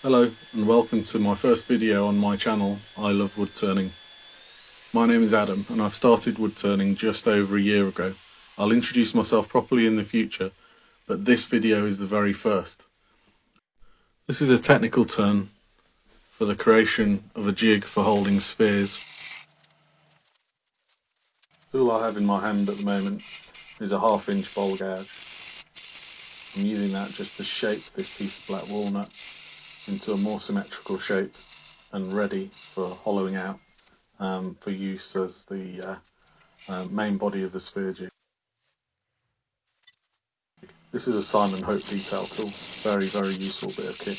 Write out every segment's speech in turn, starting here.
Hello and welcome to my first video on my channel, I Love Wood Turning. My name is Adam and I've started wood turning just over a year ago. I'll introduce myself properly in the future, but this video is the very first. This is a technical turn for the creation of a jig for holding spheres. All I have in my hand at the moment is a 1/2 inch bowl gouge. I'm using that just to shape this piece of black walnut into a more symmetrical shape and ready for hollowing out for use as the main body of the sphere jig. This is a Simon Hope detail tool, very useful bit of kit.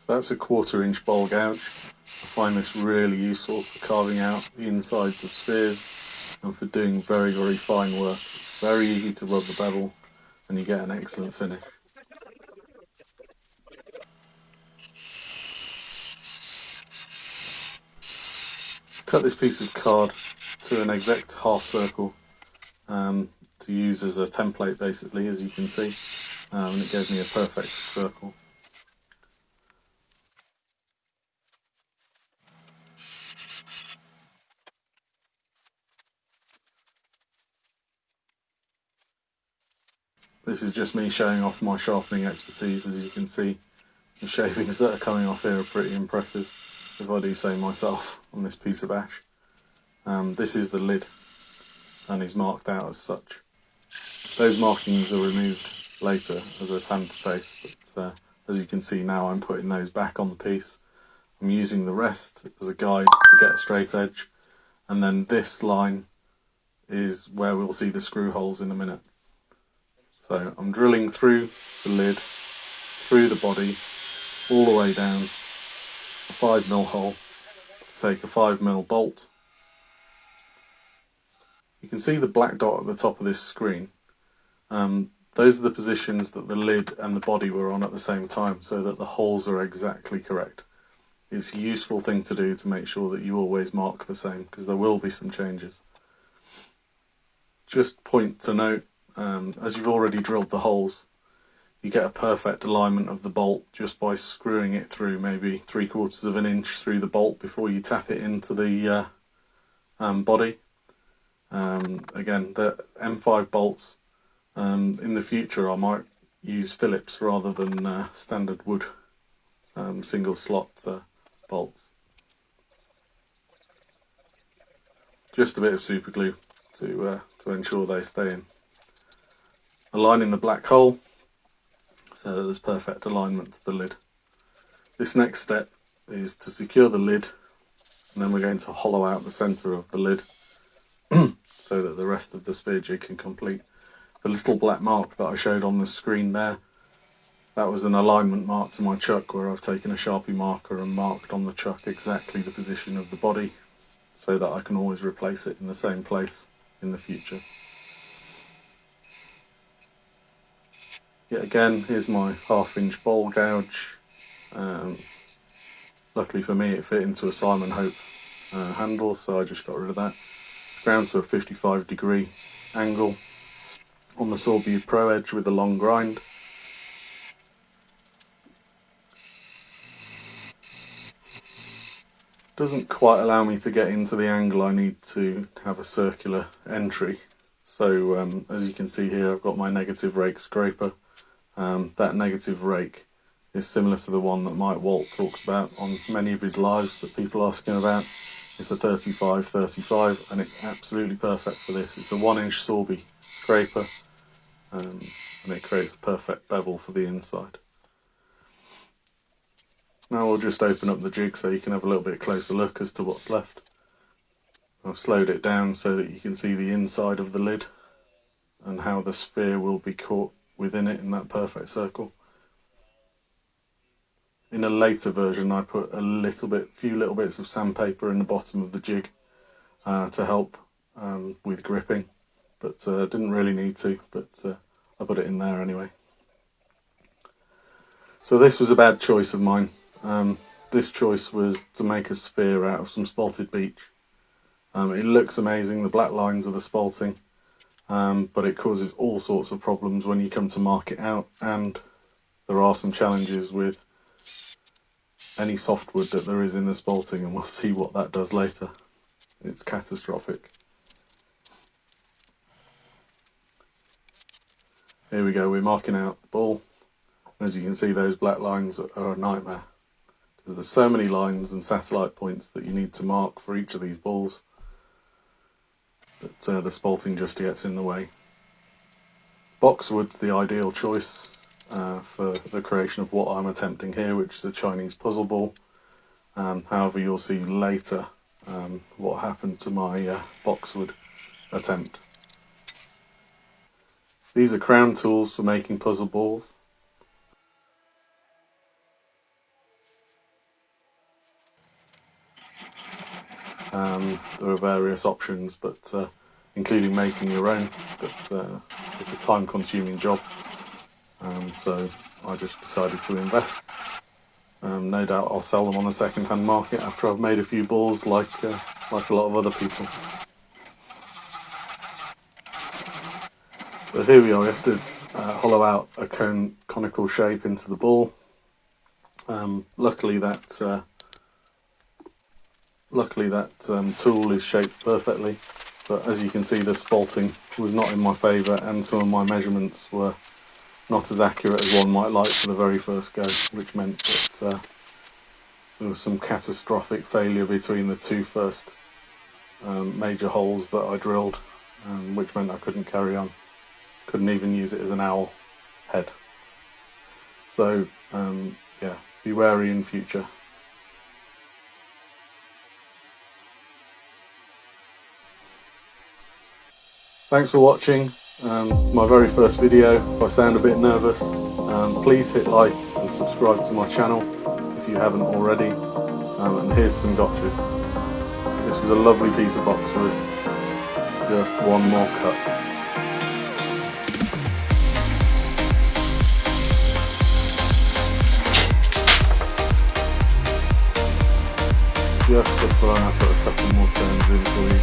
So that's a 1/4 inch bowl gouge. I find this really useful for carving out the insides of spheres and for doing very fine work. It's very easy to rub the bevel and you get an excellent finish. Cut this piece of card to an exact 1/2 circle to use as a template basically, as you can see, and it gave me a perfect circle. This is just me showing off my sharpening expertise. As you can see, the shavings that are coming off here are pretty impressive, if I do say myself, on this piece of ash. This is the lid and is marked out as such. Those markings are removed later as I sand the face, but as you can see now I'm putting those back on the piece. I'm using the rest as a guide to get a straight edge, and then this line is where we'll see the screw holes in a minute. So I'm drilling through the lid, through the body, all the way down a 5mm hole to take a 5mm bolt. You can see the black dot at the top of this screen. Those are the positions that the lid and the body were on at the same time, so that the holes are exactly correct. It's a useful thing to do to make sure that you always mark the same, because there will be some changes. Just point to note, as you've already drilled the holes, you get a perfect alignment of the bolt just by screwing it through maybe 3/4 of an inch through the bolt before you tap it into the body. Again, the M5 bolts, in the future I might use Phillips rather than standard wood single slot bolts. Just a bit of super glue to ensure they stay in. Aligning the black hole so that there's perfect alignment to the lid. This next step is to secure the lid, and then we're going to hollow out the centre of the lid so that the rest of the sphere jig can complete. The little black mark that I showed on the screen there, that was an alignment mark to my chuck, where I've taken a Sharpie marker and marked on the chuck exactly the position of the body so that I can always replace it in the same place in the future. Yet again, here's my 1/2 inch bowl gouge. Luckily for me it fit into a Simon Hope handle, so I just got rid of that. Ground to a 55-degree angle on the Sawbury Pro edge with a long grind. Doesn't quite allow me to get into the angle I need to have a circular entry. So as you can see here, I've got my negative rake scraper. That negative rake is similar to the one that Mike Walt talks about on many of his lives that people ask him about. It's a 35-35 and it's absolutely perfect for this. It's a 1-inch Sawbury scraper and it creates a perfect bevel for the inside. Now we'll just open up the jig so you can have a little bit closer look as to what's left. I've slowed it down so that you can see the inside of the lid and how the sphere will be caught within it in that perfect circle. In a later version I put a few little bits of sandpaper in the bottom of the jig to help with gripping, but didn't really need to, but I put it in there anyway. So this was a bad choice of mine. This choice was to make a sphere out of some spalted beech. It looks amazing, the black lines of the spalting, but it causes all sorts of problems when you come to mark it out, and there are some challenges with any softwood that there is in the spalting, and we'll see what that does later. It's catastrophic. Here we go, we're marking out the ball. As you can see, those black lines are a nightmare, because there's so many lines and satellite points that you need to mark for each of these balls that the spalting just gets in the way. Boxwood's the ideal choice for the creation of what I'm attempting here, which is a Chinese puzzle ball. However, you'll see later what happened to my boxwood attempt. These are crown tools for making puzzle balls. There are various options, but including making your own, but it's a time-consuming job, so I just decided to invest. No doubt I'll sell them on the second-hand market after I've made a few balls, like a lot of other people. So here we are. We have to hollow out a conical shape into the ball. Luckily that tool is shaped perfectly, but as you can see, the spalting was not in my favour, and some of my measurements were not as accurate as one might like for the very first go, which meant that there was some catastrophic failure between the two first major holes that I drilled, which meant I couldn't carry on. Couldn't even use it as an owl head. So yeah, be wary in future. Thanks for watching. My very first video. If I sound a bit nervous, please hit like and subscribe to my channel if you haven't already. And here's some gotchas. This was a lovely piece of boxwood. Just one more cut. Just before I put a couple more turns in for you.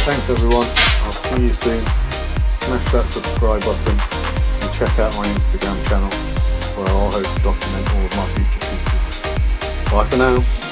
Thanks everyone, I'll see you soon. Smash that subscribe button and check out my Instagram channel where I'll hope to document all of my future pieces. Bye for now.